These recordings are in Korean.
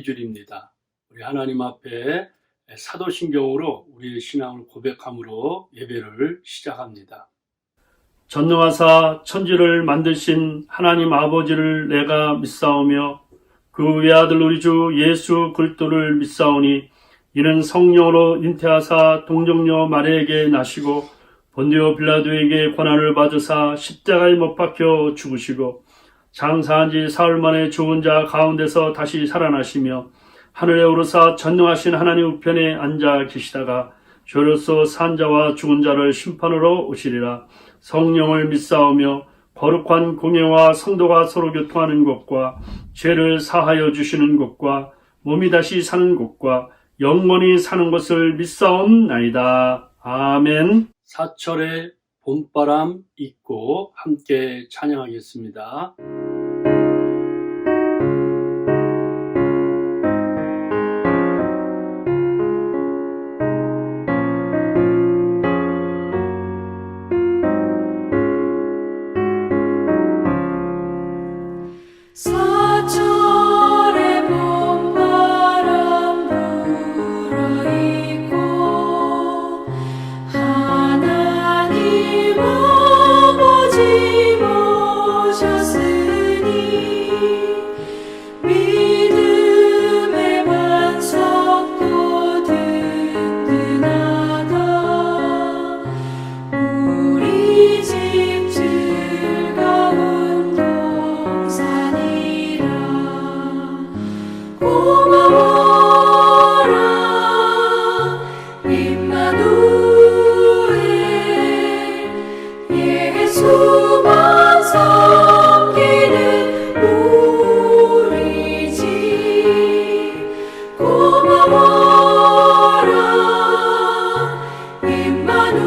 주일입니다. 우리 하나님 앞에 사도신경으로 우리의 신앙을 고백함으로 예배를 시작합니다. 전능하사 천지를 만드신 하나님 아버지를 내가 믿사오며 그 외아들 우리 주 예수 그리스도를 믿사오니 이는 성령으로 잉태하사 동정녀 마리아에게 나시고 본디오 빌라도에게 고난을 받으사 십자가에 못 박혀 죽으시고 장사한 지 사흘 만에 죽은 자 가운데서 다시 살아나시며 하늘에 오르사 전능하신 하나님 우편에 앉아 계시다가 죄로서 산 자와 죽은 자를 심판으로 오시리라. 성령을 믿사오며 거룩한 공예와 성도가 서로 교통하는 것과 죄를 사하여 주시는 것과 몸이 다시 사는 것과 영원히 사는 것을 믿사옵나이다. 아멘. 사철의 봄바람 잊고 함께 찬양하겠습니다. 사철의 봄바람 불어있고 하나님 아버지 모셨으니 믿음의 반석도 든든하다. 우리 집 즐거운 동산이라. 고마워라 임마누엘. 예수만 섬기는 우리 집. 고마워라 임마누엘.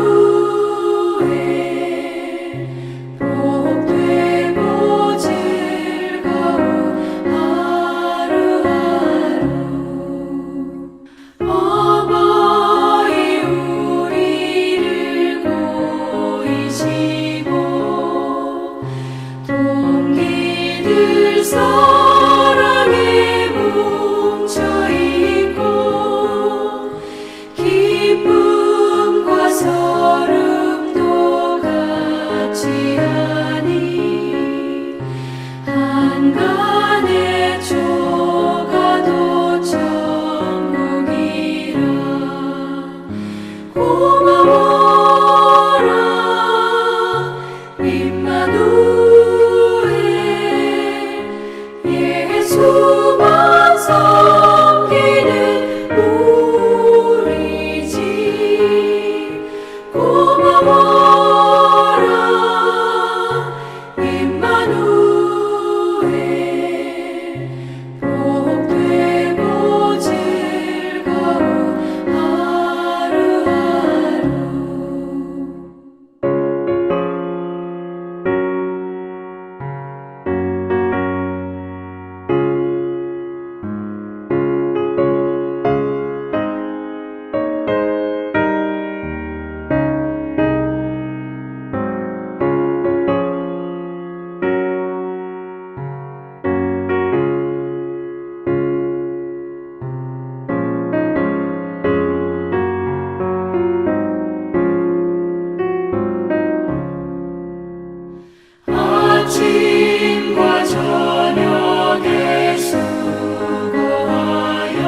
복되고 즐거운 하루하루. 어버이 우리를 보이시고 동기들 사랑에 뭉쳐있고 기쁨과 서름도 같이 하니 한간의 조가도 천국이라. 고마워라 임마누엘. 예수만 섬기는 우리 집. 고마워라 임마누엘. 복되고 즐거운 하루하루. 아침과 저녁에 수고하여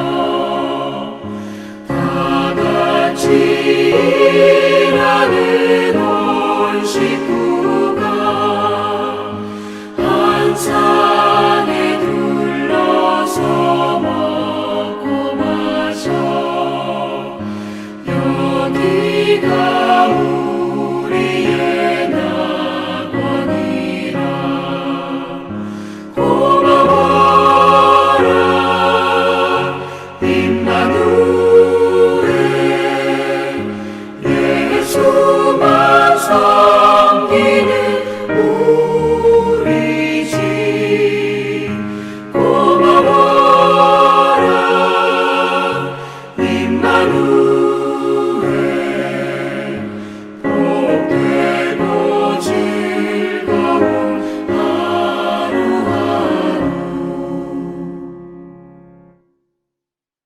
다 같이 일하는 온 식구가 한 상에 둘러서 먹고 마셔. 여기가 우리의 낙원이라. 고마워라 임마누엘. 예수만 섬기는 우리 집. 고마워라 임마누엘.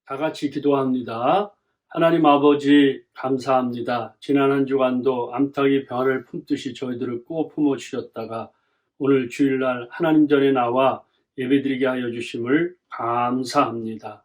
다 같이 기도합니다. 하나님 아버지 감사합니다. 지난 한 주간도 암탉이 병아를 품듯이 저희들을 꼭 품어주셨다가 오늘 주일날 하나님 전에 나와 예배드리게 하여 주심을 감사합니다.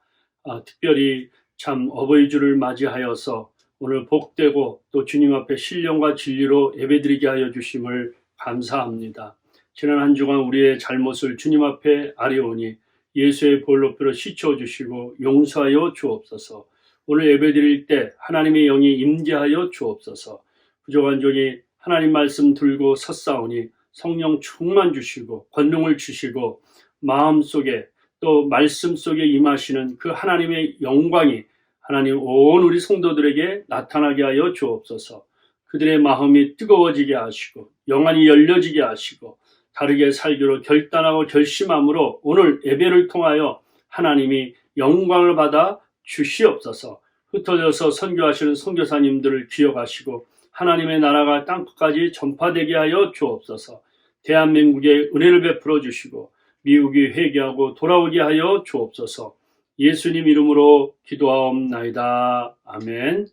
특별히 참 어버이 주를 맞이하여서 오늘 복되고 또 주님 앞에 신령과 진리로 예배드리게 하여 주심을 감사합니다. 지난 한 주간 우리의 잘못을 주님 앞에 아뢰오니 예수의 보혈로표로 씻어주시고 용서하여 주옵소서. 오늘 예배드릴 때 하나님의 영이 임재하여 주옵소서. 부족한 종이 하나님 말씀 들고 섰사오니 성령 충만 주시고 권능을 주시고 마음속에 또 말씀 속에 임하시는 그 하나님의 영광이 하나님 온 우리 성도들에게 나타나게 하여 주옵소서. 그들의 마음이 뜨거워지게 하시고 영안이 열려지게 하시고 다르게 살기로 결단하고 결심함으로 오늘 예배를 통하여 하나님이 영광을 받아 주시옵소서. 흩어져서 선교하시는 선교사님들을 기억하시고 하나님의 나라가 땅끝까지 전파되게 하여 주옵소서. 대한민국에 은혜를 베풀어 주시고 미국이 회개하고 돌아오게 하여 주옵소서. 예수님 이름으로 기도하옵나이다. 아멘.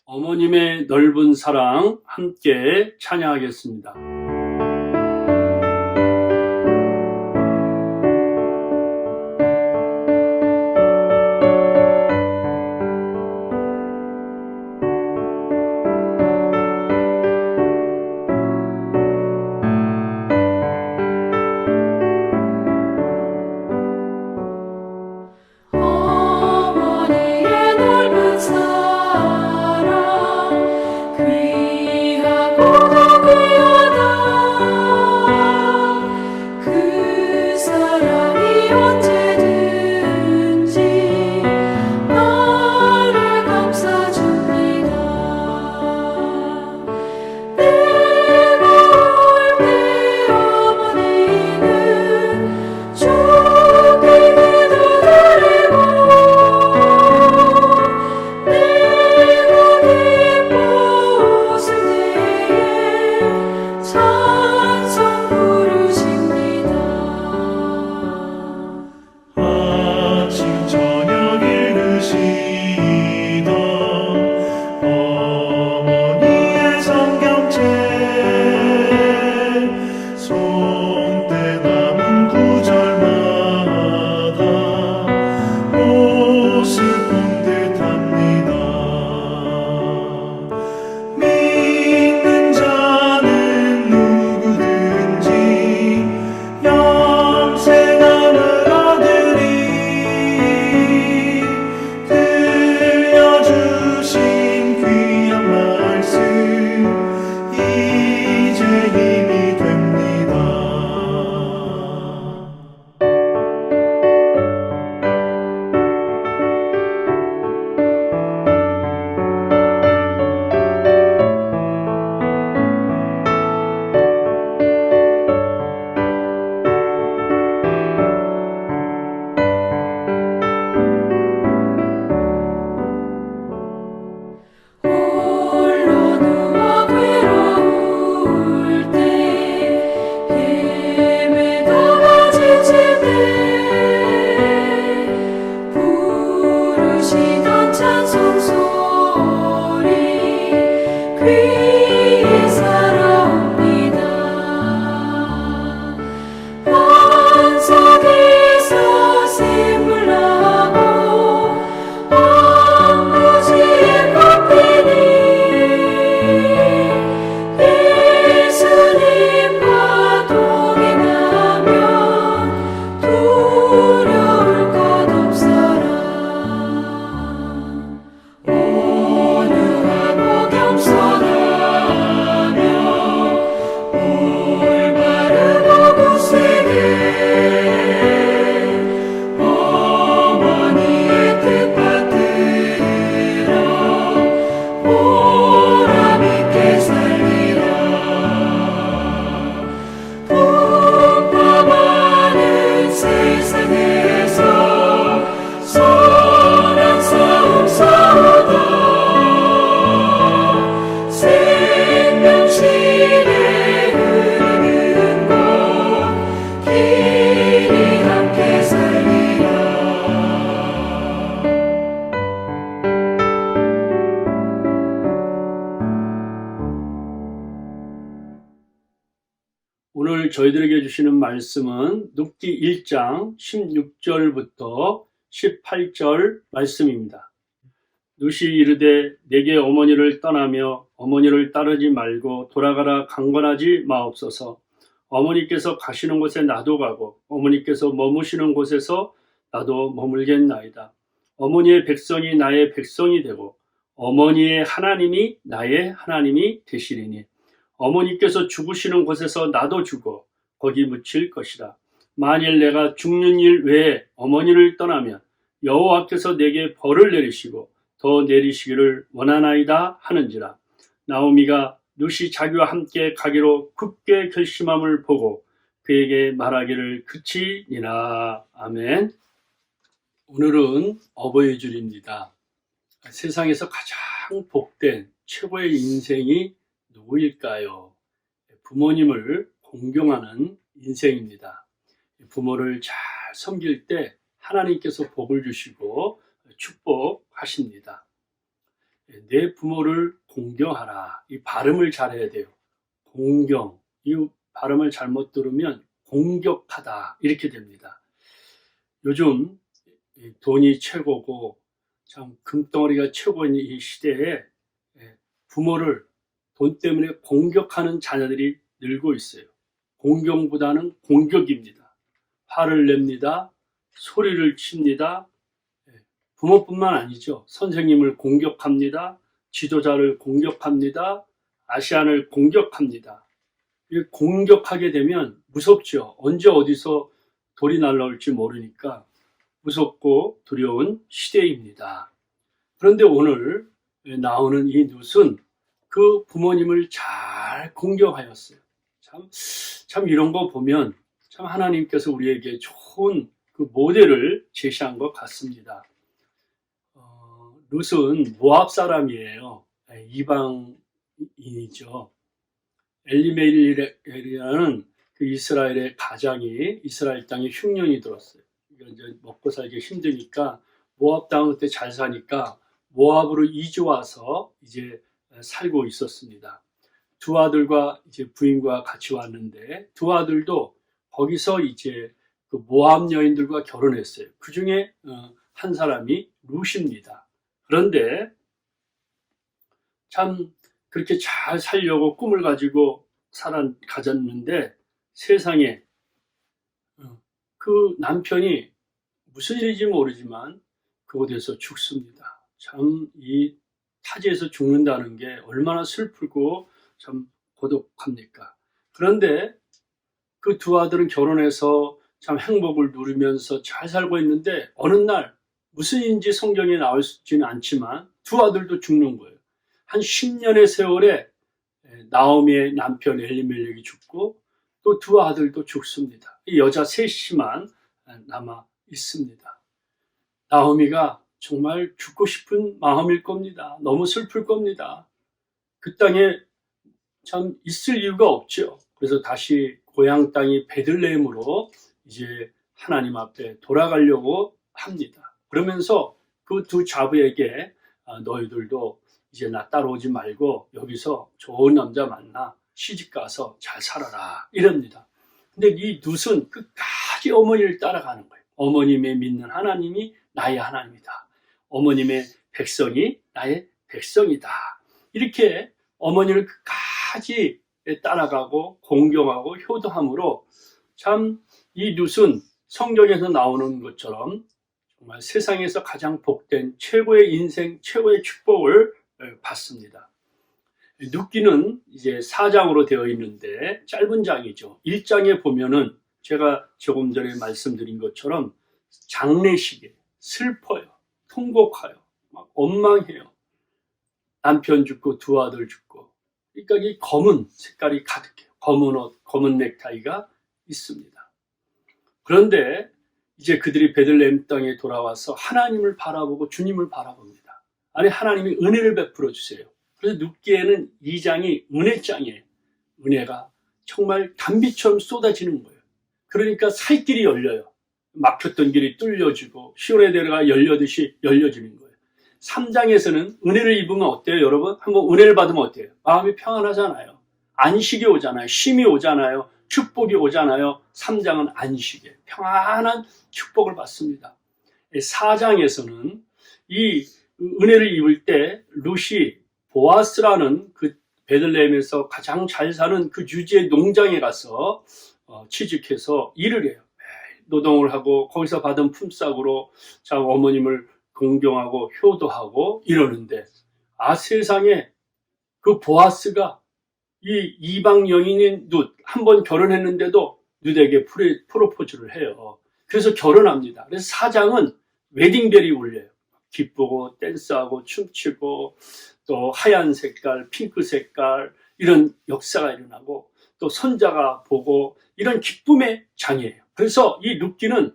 어머님의 넓은 사랑 함께 찬양하겠습니다. 어머니의 넓은 사랑 귀하고 귀하다 저희들에게 주시는 말씀은 눕기 1장 16절부터 18절 말씀입니다. 룻이 이르되 내게 어머니를 떠나며 어머니를 따르지 말고 돌아가라 강권하지 마옵소서. 어머니께서 가시는 곳에 나도 가고 어머니께서 머무시는 곳에서 나도 머물겠나이다. 어머니의 백성이 나의 백성이 되고 어머니의 하나님이 나의 하나님이 되시리니 어머니께서 죽으시는 곳에서 나도 죽어 거기 묻힐 것이다. 만일 내가 죽는 일 외에 어머니를 떠나면 여호와께서 내게 벌을 내리시고 더 내리시기를 원하나이다 하는지라. 나오미가 룻이 자기와 함께 가기로 굳게 결심함을 보고 그에게 말하기를 그치니라. 아멘. 오늘은 어버이 줄입니다. 세상에서 가장 복된 최고의 인생이 누구일까요? 부모님을 공경하는 인생입니다. 부모를 잘 섬길 때 하나님께서 복을 주시고 축복하십니다. 내 부모를 공경하라. 이 발음을 잘해야 돼요. 공경. 이 발음을 잘못 들으면 공격하다 이렇게 됩니다. 요즘 돈이 최고고 참 금덩어리가 최고인 이 시대에 부모를 돈 때문에 공격하는 자녀들이 늘고 있어요. 공경보다는 공격입니다. 화를 냅니다. 소리를 칩니다. 부모뿐만 아니죠. 선생님을 공격합니다. 지도자를 공격합니다. 아시안을 공격합니다. 공격하게 되면 무섭죠. 언제 어디서 돌이 날라올지 모르니까 무섭고 두려운 시대입니다. 그런데 오늘 나오는 이 룻은 그 부모님을 잘 공경하였어요. 참 이런 거 보면 참 하나님께서 우리에게 좋은 그 모델을 제시한 것 같습니다. 룻은 모압 사람이에요. 이방인이죠. 엘리멜렉이라는 그 이스라엘의 가장이 이스라엘 땅에 흉년이 들었어요. 이제 먹고 살기 힘드니까 모압 땅은 그때 잘 사니까 모압으로 이주 와서 이제 살고 있었습니다. 두 아들과 이제 부인과 같이 왔는데 두 아들도 거기서 이제 그 모압 여인들과 결혼했어요. 그 중에 한 사람이 룻입니다. 그런데 참 그렇게 잘 살려고 꿈을 가지고 가졌는데 세상에 그 남편이 무슨 일인지 모르지만 그곳에서 죽습니다. 참 이 타지에서 죽는다는 게 얼마나 슬프고 참 고독합니까? 그런데 그 두 아들은 결혼해서 참 행복을 누리면서 잘 살고 있는데 어느 날 무슨 일인지 성경에 나올지는 않지만 두 아들도 죽는 거예요. 한 10년의 세월에 나오미의 남편 엘리멜렉이 죽고 또 두 아들도 죽습니다. 이 여자 셋이만 남아 있습니다. 나오미가 정말 죽고 싶은 마음일 겁니다. 너무 슬플 겁니다. 그 땅에 참 있을 이유가 없죠. 그래서 다시 고향 땅이 베들레헴으로 이제 하나님 앞에 돌아가려고 합니다. 그러면서 그 두 자부에게 너희들도 이제 나 따라오지 말고 여기서 좋은 남자 만나 시집가서 잘 살아라 이럽니다. 근데 이 룻은 끝까지 어머니를 따라가는 거예요. 어머님의 믿는 하나님이 나의 하나님이다. 어머님의 백성이 나의 백성이다. 이렇게 어머니를 끝까지 따라가고 공경하고 효도함으로 참 이 룻은 성경에서 나오는 것처럼 정말 세상에서 가장 복된 최고의 인생, 최고의 축복을 받습니다. 룻기는 이제 4장으로 되어 있는데 짧은 장이죠. 1장에 보면은 제가 조금 전에 말씀드린 것처럼 장례식에 슬퍼요. 통곡하여 막 원망해요. 남편 죽고 두 아들 죽고. 그러니까 이 검은 색깔이 가득해요. 검은 옷, 검은 넥타이가 있습니다. 그런데 이제 그들이 베들레헴 땅에 돌아와서 하나님을 바라보고 주님을 바라봅니다. 아니 하나님이 은혜를 베풀어 주세요. 그래서 룻기에는 2장이 은혜장이에요. 은혜가 정말 단비처럼 쏟아지는 거예요. 그러니까 살 길이 열려요. 막혔던 길이 뚫려지고 시온의 대로가 열려듯이 열려지는 거예요. 3장에서는 은혜를 입으면 어때요, 여러분? 한번 은혜를 받으면 어때요? 마음이 평안하잖아요. 안식이 오잖아요. 쉼이 오잖아요. 축복이 오잖아요. 3장은 안식에 평안한 축복을 받습니다. 4장에서는 이 은혜를 입을 때 룻이 보아스라는 그 베들레헴에서 가장 잘 사는 그 유지의 농장에 가서 취직해서 일을 해요. 노동을 하고 거기서 받은 품삯으로 자 어머님을 공경하고 효도하고 이러는데 세상에 그 보아스가 이 이방 여인인 룻 한 번 결혼했는데도 룻에게 프로포즈를 해요. 그래서 결혼합니다. 그래서 4장은 웨딩벨이 울려요. 기쁘고 댄스하고 춤추고 또 하얀 색깔, 핑크 색깔 이런 역사가 일어나고 또 손자가 보고 이런 기쁨의 장이에요. 그래서 이 룻기는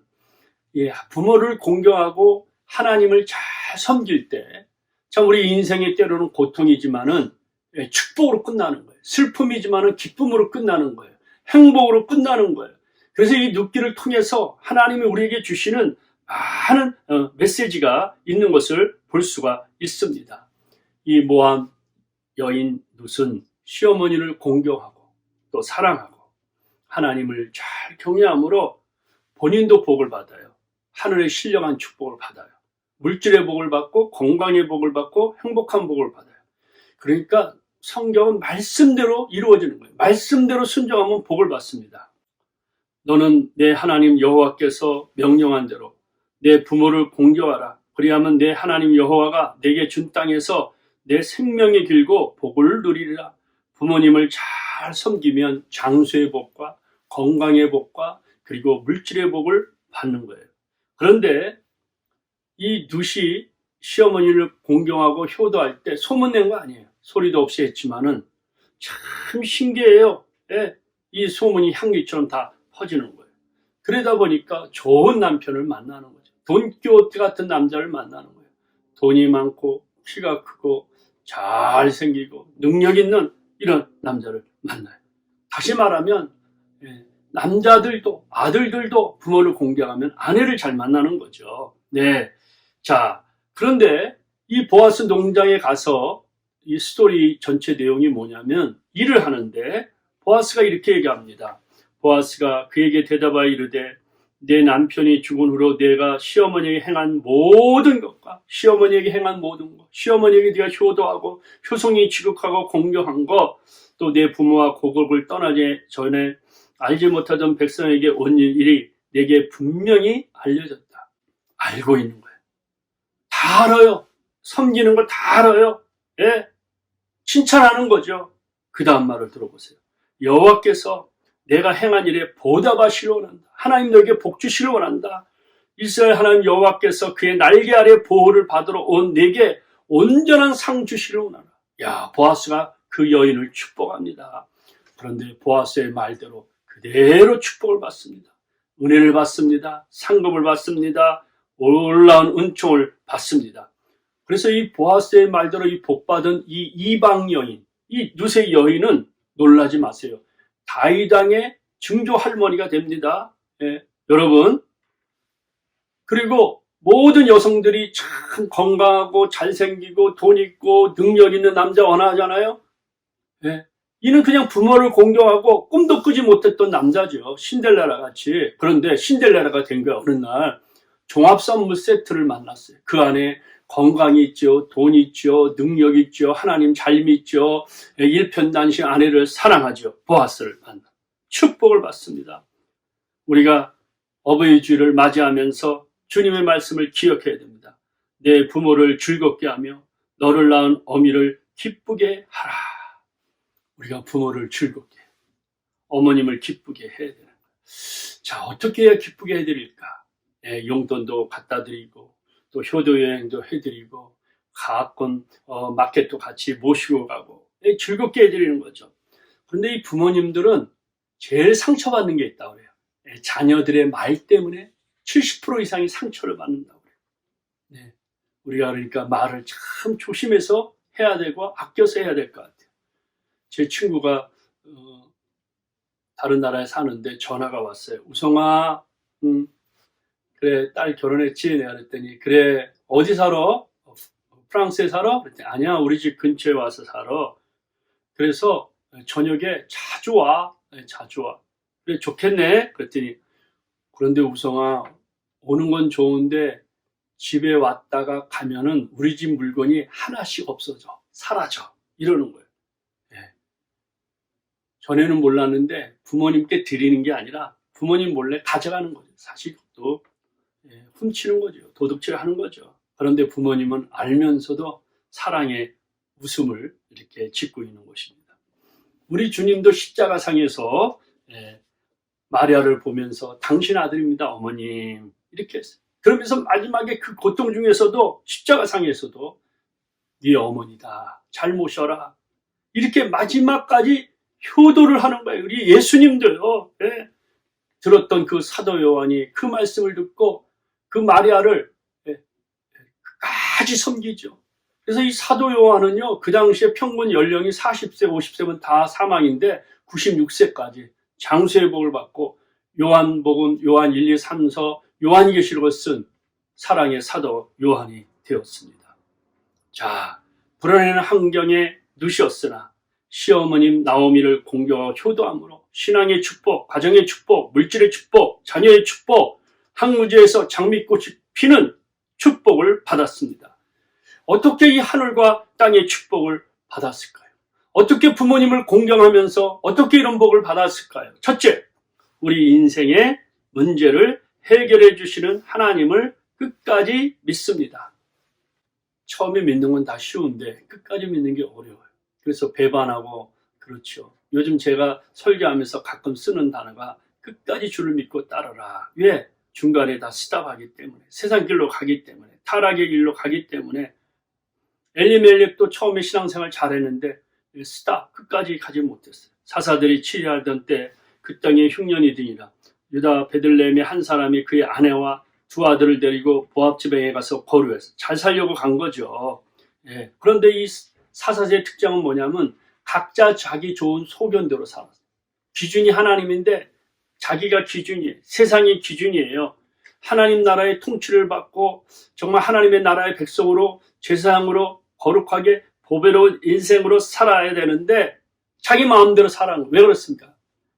부모를 공경하고 하나님을 잘 섬길 때 참 우리 인생의 때로는 고통이지만은 축복으로 끝나는 거예요. 슬픔이지만은 기쁨으로 끝나는 거예요. 행복으로 끝나는 거예요. 그래서 이 룻기를 통해서 하나님이 우리에게 주시는 많은 메시지가 있는 것을 볼 수가 있습니다. 이 모함 여인 룻은 시어머니를 공경하고 또 사랑하고 하나님을 잘 경외함으로 본인도 복을 받아요. 하늘의 신령한 축복을 받아요. 물질의 복을 받고 건강의 복을 받고 행복한 복을 받아요. 그러니까 성경은 말씀대로 이루어지는 거예요. 말씀대로 순종하면 복을 받습니다. 너는 내 하나님 여호와께서 명령한 대로 내 부모를 공경하라. 그리하면 내 하나님 여호와가 내게 준 땅에서 내 생명의 길고 복을 누리리라. 부모님을 잘 섬기면 장수의 복과 건강의 복과 그리고 물질의 복을 받는 거예요. 그런데 이 룻이 시어머니를 공경하고 효도할 때 소문낸 거 아니에요. 소리도 없이 했지만은 참 신기해요. 이 소문이 향기처럼 다 퍼지는 거예요. 그러다 보니까 좋은 남편을 만나는 거죠. 돈키호테 같은 남자를 만나는 거예요. 돈이 많고 키가 크고 잘생기고 능력 있는 이런 남자를 만나요. 다시 말하면 남자들도 아들들도 부모를 공경하면 아내를 잘 만나는 거죠. 네. 자, 그런데 이 보아스 농장에 가서 이 스토리 전체 내용이 뭐냐면 일을 하는데 보아스가 이렇게 얘기합니다. 보아스가 그에게 대답하여 이르되 내 남편이 죽은 후로 내가 시어머니에게 행한 모든 것과 시어머니에게 행한 모든 것, 시어머니에게 네가 효도하고 효성이 지극하고 공경한 것, 또 내 부모와 고국을 떠나기 전에 알지 못하던 백성에게 온 일이 내게 분명히 알려졌다. 알고 있는 거예요. 다 알아요. 섬기는 걸 다 알아요. 칭찬하는 거죠. 그 다음 말을 들어보세요. 여호와께서 내가 행한 일에 보답하시려 원한다. 하나님 너에게 복 주시려 원한다. 이스라엘 하나님 여호와께서 그의 날개 아래 보호를 받으러 온 내게 온전한 상 주시려 원한다. 야, 보아스가 그 여인을 축복합니다. 그런데 보아스의 말대로 그대로 축복을 받습니다. 은혜를 받습니다. 상급을 받습니다. 놀라운 은총을 받습니다. 그래서 이 보아스의 말대로 이 복받은 이 이방 여인, 이 룻의 여인은 놀라지 마세요. 다윗 왕의 증조 할머니가 됩니다. 여러분. 그리고 모든 여성들이 참 건강하고 잘생기고 돈 있고 능력 있는 남자 원하잖아요. 이는 그냥 부모를 공경하고 꿈도 꾸지 못했던 남자죠. 신데렐라 같이. 그런데 신데렐라가 된 거야. 어느 날 종합선물 세트를 만났어요. 그 안에 건강이 있죠, 돈이 있죠, 능력 있죠, 하나님 잘 믿죠, 일편단심 아내를 사랑하죠. 보아스를 만나 축복을 받습니다. 우리가 어버이 주일을 맞이하면서 주님의 말씀을 기억해야 됩니다. 내 부모를 즐겁게 하며 너를 낳은 어미를 기쁘게 하라. 우리가 부모를 즐겁게, 어머님을 기쁘게 해야 되는 거예요. 자, 어떻게 해야 기쁘게 해드릴까? 용돈도 갖다 드리고 또 효도여행도 해드리고 가끔 마켓도 같이 모시고 가고 즐겁게 해드리는 거죠. 그런데 이 부모님들은 제일 상처받는 게 있다고 그래요. 자녀들의 말 때문에 70% 이상이 상처를 받는다고 그래요. 네. 우리가 그러니까 말을 참 조심해서 해야 되고 아껴서 해야 될 것 같아요. 제 친구가 다른 나라에 사는데 전화가 왔어요. 우성아, 그래, 딸 결혼했지? 내가 그랬더니, 그래, 어디 살아? 프랑스에 살아? 그랬더니, 아니야, 우리 집 근처에 와서 살아. 그래서 저녁에 자주 와. 자주 와. 그래, 좋겠네. 그랬더니, 그런데 우성아, 오는 건 좋은데 집에 왔다가 가면은 우리 집 물건이 하나씩 없어져. 사라져. 이러는 거예요. 예. 전에는 몰랐는데 부모님께 드리는 게 아니라 부모님 몰래 가져가는 거죠. 사실 또 훔치는 거죠. 도둑질 하는 거죠. 그런데 부모님은 알면서도 사랑의 웃음을 이렇게 짓고 있는 것입니다. 우리 주님도 십자가상에서 마리아를 보면서 당신 아들입니다, 어머님. 이렇게 했어요. 그러면서 마지막에 그 고통 중에서도 십자가상에서도 네 어머니다. 잘 모셔라. 이렇게 마지막까지 효도를 하는 거예요. 우리 예수님도요. 들었던 그 사도 요한이 그 말씀을 듣고 그 마리아를 끝까지 섬기죠. 그래서 이 사도 요한은요, 그 당시에 평균 연령이 40세, 50세면 다 사망인데 96세까지 장수의 복을 받고 요한복음, 요한 1, 2, 3서, 요한계시록을 쓴 사랑의 사도 요한이 되었습니다. 자, 불안한 환경에 누셨으나 시어머님 나오미를 공경하고 효도함으로 신앙의 축복, 가정의 축복, 물질의 축복, 자녀의 축복, 항무지에서 장미꽃이 피는 축복을 받았습니다. 어떻게 이 하늘과 땅의 축복을 받았을까요? 어떻게 부모님을 공경하면서 어떻게 이런 복을 받았을까요? 첫째, 우리 인생의 문제를 해결해 주시는 하나님을 끝까지 믿습니다. 처음에 믿는 건 다 쉬운데 끝까지 믿는 게 어려워요. 그래서 배반하고 그렇죠. 요즘 제가 설교하면서 가끔 쓰는 단어가 끝까지 주를 믿고 따르라. 왜? 중간에 다 스탑하기 때문에, 세상 길로 가기 때문에, 타락의 길로 가기 때문에. 엘리멜렉도 처음에 신앙생활 잘했는데 스탑, 끝까지 가지 못했어요. 사사들이 치리하던 때 그 땅에 흉년이 드니라. 유다 베들레헴의 한 사람이 그의 아내와 두 아들을 데리고 모압 지방에 가서 거류해서 잘 살려고 간 거죠. 그런데 이 사사제의 특징은 뭐냐면 각자 자기 좋은 소견대로 살았어요. 기준이 하나님인데 자기가 기준이에요. 세상이 기준이에요. 하나님 나라의 통치를 받고 정말 하나님의 나라의 백성으로 제사장으로 거룩하게 보배로운 인생으로 살아야 되는데 자기 마음대로 살아간 거예요. 왜 그렇습니까?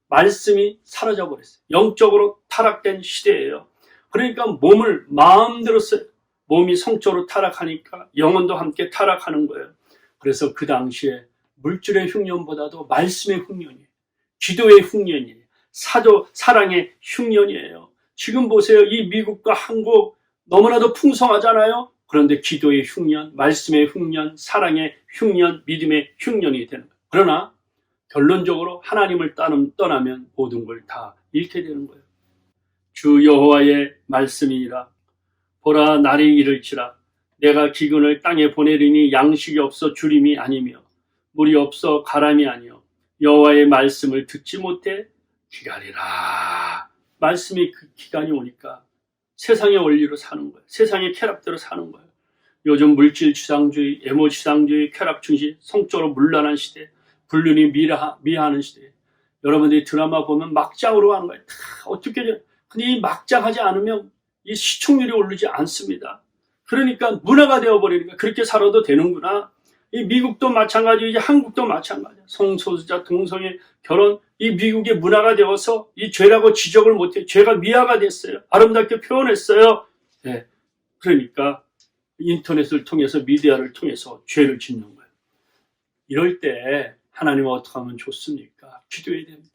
말씀이 사라져 버렸어요. 영적으로 타락된 시대예요. 그러니까 몸을 마음대로 써요. 몸이 성적으로 타락하니까 영혼도 함께 타락하는 거예요. 그래서 그 당시에 물질의 흉년보다도 말씀의 흉년이에요. 기도의 흉년이에요. 사랑의 흉년이에요. 지금 보세요. 이 미국과 한국 너무나도 풍성하잖아요. 그런데 기도의 흉년, 말씀의 흉년, 사랑의 흉년, 믿음의 흉년이 되는 거예요. 그러나 결론적으로 하나님을 떠나면 모든 걸 다 잃게 되는 거예요. 주 여호와의 말씀이니라. 보라, 날이 이를지라. 내가 기근을 땅에 보내리니 양식이 없어 주림이 아니며 물이 없어 가람이 아니요 여호와의 말씀을 듣지 못해 기다리라. 말씀이 그 기간이 오니까 세상의 원리로 사는 거예요. 세상의 쾌락대로 사는 거예요. 요즘 물질 지상주의, 애모 지상주의, 쾌락 중시, 성적으로 물란한 시대, 불륜이 미화하는 시대. 여러분들이 드라마 보면 막장으로 하는 거예요. 다 어떻게 근데 이 막장하지 않으면 이 시청률이 오르지 않습니다. 그러니까 문화가 되어버리니까 그렇게 살아도 되는구나. 이 미국도 마찬가지고 이제 한국도 마찬가지야. 성소수자 동성애 결혼, 이 미국의 문화가 되어서 이 죄라고 지적을 못해. 죄가 미화가 됐어요. 아름답게 표현했어요. 그러니까 인터넷을 통해서, 미디어를 통해서 죄를 짓는 거예요. 이럴 때 하나님은 어떻게 하면 좋습니까? 기도해야 됩니다.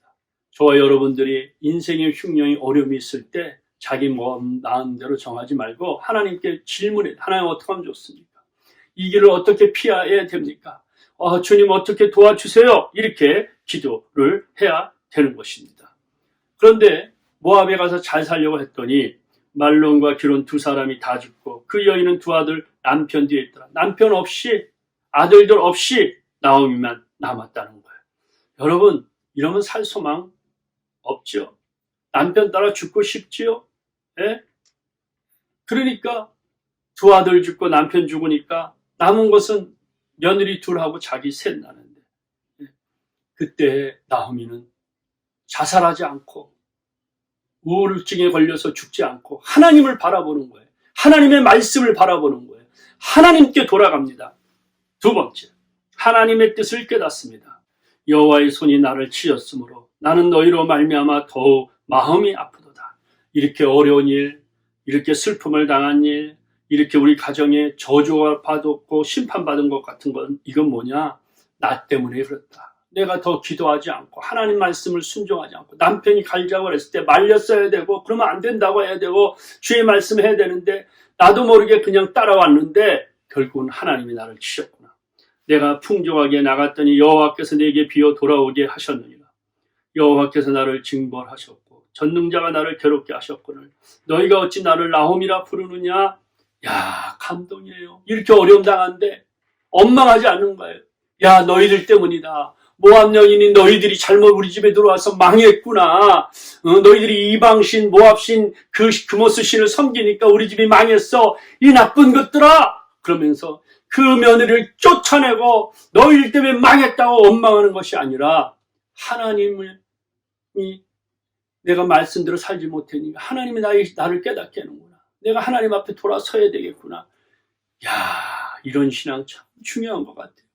저와 여러분들이 인생의 흉년이 어려움이 있을 때 자기 마음대로 정하지 말고 하나님께 질문해. 하나님 어떻게 하면 좋습니까? 이 길을 어떻게 피해야 됩니까? 주님 어떻게 도와주세요. 이렇게 기도를 해야 되는 것입니다. 그런데 모압에 가서 잘 살려고 했더니 말론과 기론 두 사람이 다 죽고 그 여인은 두 아들 남편 뒤에 있더라. 남편 없이, 아들들 없이 나오미만 남았다는 거예요. 여러분, 이러면 살 소망 없죠. 남편 따라 죽고 싶지요. 그러니까 두 아들 죽고 남편 죽으니까 남은 것은 며느리 둘하고 자기 셋 나는데, 그때 나오미는 자살하지 않고 우울증에 걸려서 죽지 않고 하나님을 바라보는 거예요. 하나님의 말씀을 바라보는 거예요. 하나님께 돌아갑니다. 두 번째, 하나님의 뜻을 깨닫습니다. 여호와의 손이 나를 치셨으므로 나는 너희로 말미암아 더욱 마음이 아프도다. 이렇게 어려운 일, 이렇게 슬픔을 당한 일, 이렇게 우리 가정에 저주가 받았고 심판받은 것 같은 건 이건 뭐냐? 나 때문에 그렇다. 내가 더 기도하지 않고 하나님 말씀을 순종하지 않고 남편이 갈자고 그랬을 때 말렸어야 되고 그러면 안 된다고 해야 되고 주의 말씀 해야 되는데 나도 모르게 그냥 따라왔는데 결국은 하나님이 나를 치셨구나. 내가 풍족하게 나갔더니 여호와께서 내게 비어 돌아오게 하셨느니라. 여호와께서 나를 징벌하셨고 전능자가 나를 괴롭게 하셨거늘 너희가 어찌 나를 나홈이라 부르느냐. 야, 감동이에요. 이렇게 어려움 당한데 원망하지 않는 거예요. 야, 너희들 때문이다. 모압 여인이 너희들이 잘못 우리 집에 들어와서 망했구나. 너희들이 이방신, 모압신, 그모스 신을 섬기니까 우리 집이 망했어. 이 나쁜 것들아. 그러면서 그 며느리를 쫓아내고 너희들 때문에 망했다고 원망하는 것이 아니라 하나님이 내가 말씀대로 살지 못하니까 하나님이 나를 깨닫게 하는구나. 내가 하나님 앞에 돌아서야 되겠구나. 야, 이런 신앙 참 중요한 것 같아요.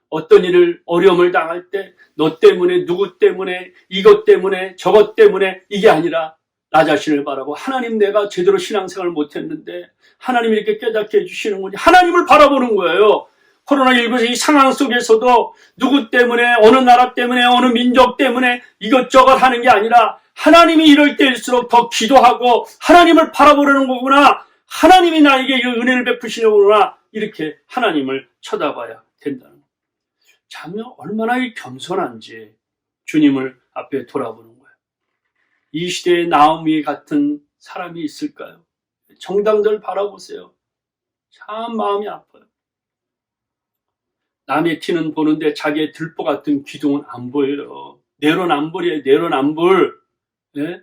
어떤 일을 어려움을 당할 때 너 때문에 누구 때문에 이것 때문에 저것 때문에 이게 아니라 나 자신을 바라고 하나님 내가 제대로 신앙생활을 못했는데 하나님이 이렇게 깨닫게 해주시는군요. 하나님을 바라보는 거예요. 코로나19 이 상황 속에서도 누구 때문에 어느 나라 때문에 어느 민족 때문에 이것저것 하는 게 아니라 하나님이 이럴 때일수록 더 기도하고 하나님을 바라보려는 거구나. 하나님이 나에게 이 은혜를 베푸시려구나. 이렇게 하나님을 쳐다봐야 된다는 거예요. 참 얼마나 겸손한지 주님을 앞에 돌아보는 거예요. 이 시대에 나오미 같은 사람이 있을까요? 정당들 바라보세요. 참 마음이 아파요. 남의 티는 보는데 자기의 들보 같은 기둥은 안 보여요. 내로남불이에요. 내로남불. 예?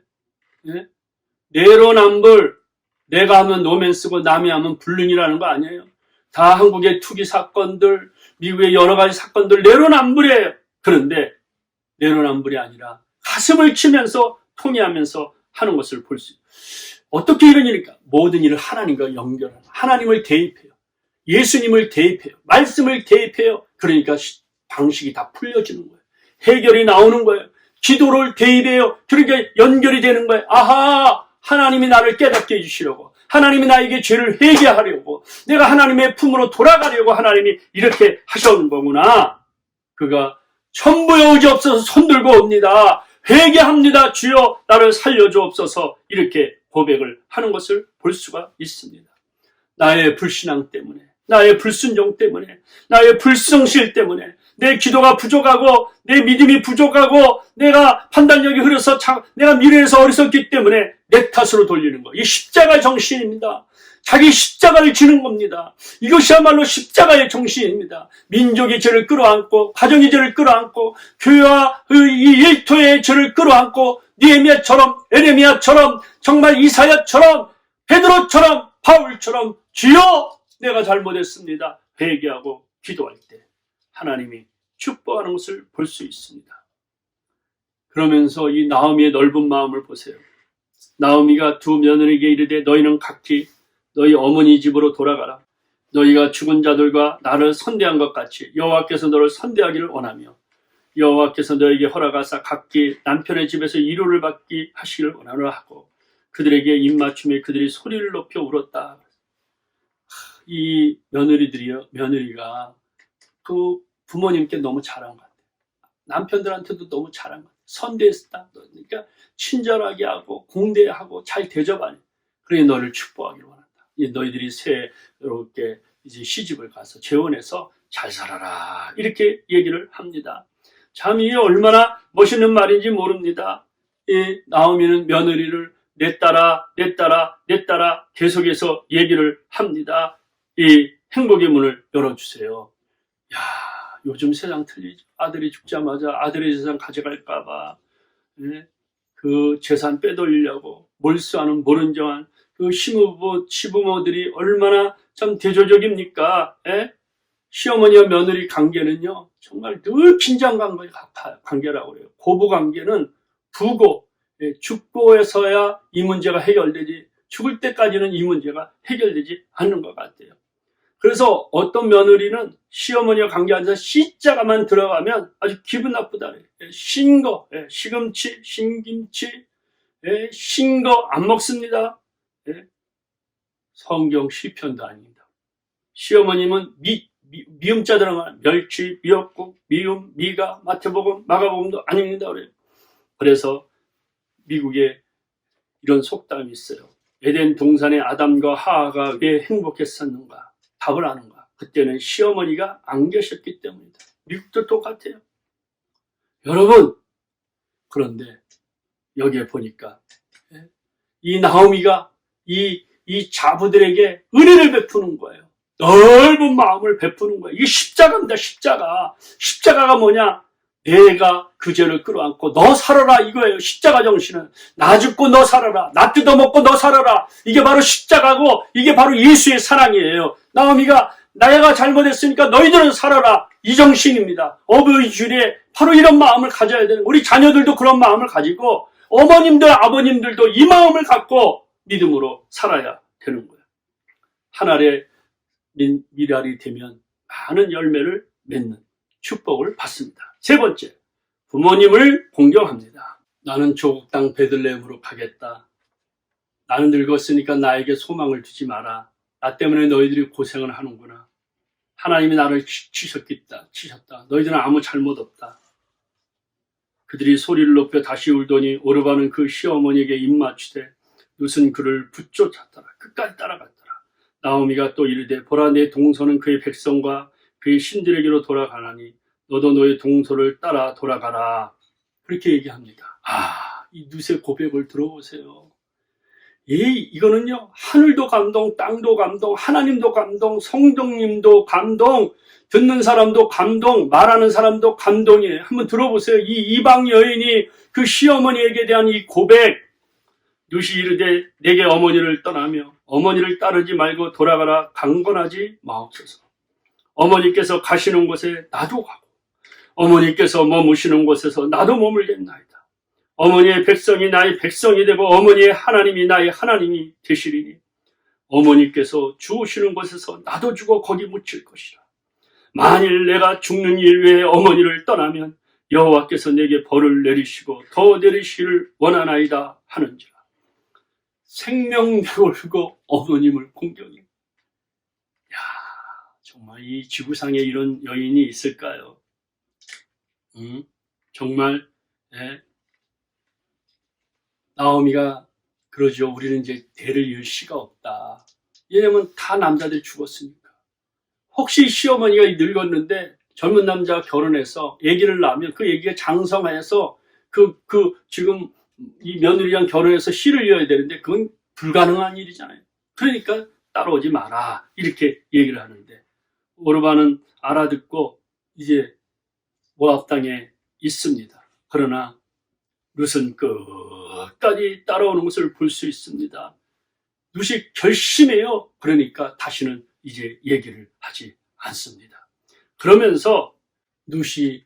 예? 내로남불. 내가 하면 노맨스고 남이 하면 불륜이라는 거 아니에요. 다 한국의 투기 사건들, 미국의 여러 가지 사건들 내로남불이에요. 그런데 내로남불이 아니라 가슴을 치면서 통회하면서 하는 것을 볼 수 있어요. 어떻게 이런 일일까? 모든 일을 하나님과 연결하는, 하나님을 대입해요. 예수님을 대입해요. 말씀을 대입해요. 그러니까 방식이 다 풀려지는 거예요. 해결이 나오는 거예요. 기도를 대입해요. 그러니까 연결이 되는 거예요. 아하! 하나님이 나를 깨닫게 해주시려고. 하나님이 나에게 죄를 회개하려고. 내가 하나님의 품으로 돌아가려고 하나님이 이렇게 하셨는 거구나. 그가 천부의 의지 없어서 손들고 옵니다. 회개합니다. 주여 나를 살려주옵소서. 이렇게 고백을 하는 것을 볼 수가 있습니다. 나의 불신앙 때문에, 나의 불순종 때문에, 나의 불성실 때문에, 내 기도가 부족하고 내 믿음이 부족하고 내가 판단력이 흐려서 내가 미래에서 어리석기 때문에 내 탓으로 돌리는 거. 이 십자가 정신입니다. 자기 십자가를 지는 겁니다. 이것이야말로 십자가의 정신입니다. 민족의 죄를 끌어안고 가정의 죄를 끌어안고 교회와 이 일토의 죄를 끌어안고 느헤미야처럼 에레미야처럼 정말 이사야처럼 베드로처럼 바울처럼 주여 내가 잘못했습니다. 회개하고 기도할 때 하나님이 축복하는 것을 볼 수 있습니다. 그러면서 이 나오미의 넓은 마음을 보세요. 나오미가 두 며느리에게 이르되 너희는 각기 너희 어머니 집으로 돌아가라. 너희가 죽은 자들과 나를 선대한 것 같이 여호와께서 너를 선대하기를 원하며 여호와께서 너에게 허락하사 각기 남편의 집에서 위로를 받기 하시기를 원하노라 하고 그들에게 입맞춤에 그들이 소리를 높여 울었다. 이 며느리가 그 부모님께 너무 잘한 것 같아요. 남편들한테도 너무 잘한 것 같아요. 선대했다. 그러니까 친절하게 하고 공대하고 잘 대접하네. 그러니 너를 축복하기를 원한다. 너희들이 새롭게 이제 시집을 가서 재혼해서 잘 살아라. 이렇게 얘기를 합니다. 참 이게 얼마나 멋있는 말인지 모릅니다. 이 나오미는 며느리를 내 딸아 계속해서 얘기를 합니다. 이 행복의 문을 열어주세요. 야, 요즘 세상 틀리죠. 아들이 죽자마자 아들의 재산 가져갈까봐 그 재산 빼돌리려고 몰수하는 모른정한 그 시부모, 시부모들이 얼마나 참 대조적입니까? 시어머니와 며느리 관계는요, 정말 늘 긴장 관계라고 그래요. 고부 관계는 부고, 죽고에서야 이 문제가 해결되지, 죽을 때까지는 이 문제가 해결되지 않는 것 같아요. 그래서 어떤 며느리는 시어머니와 관계하면서 시자가만 들어가면 아주 기분 나쁘다. 신거, 시금치, 신김치, 신거 안 먹습니다. 성경 시편도 아닙니다. 시어머님은 미음자 들어가는 멸치, 미역국, 미음, 미가, 마태복음, 마가복음도 아닙니다. 그래서 미국에 이런 속담이 있어요. 에덴 동산의 아담과 하하가 왜 행복했었는가? 답을 아는가? 그때는 시어머니가 안 계셨기 때문이다. 미국도 똑같아요. 여러분, 그런데 여기에 보니까 이 나오미가 이 자부들에게 은혜를 베푸는 거예요. 넓은 마음을 베푸는 거예요. 이게 십자가입니다. 십자가가 뭐냐? 내가 그 죄를 끌어안고 너 살아라 이거예요. 십자가 정신은 나 죽고 너 살아라, 나 뜯어먹고 너 살아라. 이게 바로 십자가고 이게 바로 예수의 사랑이에요. 나오미가 나야가 잘못했으니까 너희들은 살아라, 이 정신입니다. 어버이 주일에 바로 이런 마음을 가져야 되는 거예요. 우리 자녀들도 그런 마음을 가지고 어머님들 아버님들도 이 마음을 갖고 믿음으로 살아야 되는 거예요. 한 알의 미랄이 되면 많은 열매를 맺는 축복을 받습니다. 세 번째, 부모님을 공경합니다. 나는 조국 땅 베들레헴으로 가겠다. 나는 늙었으니까 나에게 소망을 두지 마라. 나 때문에 너희들이 고생을 하는구나. 하나님이 나를 치셨다. 너희들은 아무 잘못 없다. 그들이 소리를 높여 다시 울더니 오르바는 그 시어머니에게 입맞추되 룻은 그를 붙쫓았더라. 끝까지 따라갔더라. 나오미가 또 이르되 보라, 내 동서는 그의 백성과 그의 신들에게로 돌아가나니 너도 너의 동서를 따라 돌아가라. 그렇게 얘기합니다. 이 룻의 고백을 들어보세요. 이거는요, 하늘도 감동, 땅도 감동, 하나님도 감동, 성령님도 감동, 듣는 사람도 감동, 말하는 사람도 감동이에요. 한번 들어보세요. 이 이방 여인이 그 시어머니에게 대한 이 고백. 룻이 이르되 내게 어머니를 떠나며 어머니를 따르지 말고 돌아가라. 강건하지 마옵소서. 어머니께서 가시는 곳에 나도 가고 어머니께서 머무시는 곳에서 나도 머물겠나이다. 어머니의 백성이 나의 백성이 되고 어머니의 하나님이 나의 하나님이 되시리니 어머니께서 죽으시는 곳에서 나도 죽어 거기 묻힐 것이라. 만일 내가 죽는 일 외에 어머니를 떠나면 여호와께서 내게 벌을 내리시고 더 내리시기를 원하나이다 하는지라. 생명 내걸고 어머님을 공경해. 정말 이 지구상에 이런 여인이 있을까요? 정말 나오미가 그러죠. 우리는 이제 대를 이을 씨가 없다. 왜냐면 다 남자들이 죽었으니까. 혹시 시어머니가 늙었는데 젊은 남자가 결혼해서 아기를 낳으면 그 아기가 장성해서 지금 이 며느리랑 결혼해서 씨를 이어야 되는데 그건 불가능한 일이잖아요. 그러니까 따라오지 마라. 이렇게 얘기를 하는데 오르바는 알아듣고 이제 모압 땅에 있습니다. 그러나 룻은 끝까지 따라오는 것을 볼 수 있습니다. 룻이 결심해요. 그러니까 다시는 이제 얘기를 하지 않습니다. 그러면서 룻이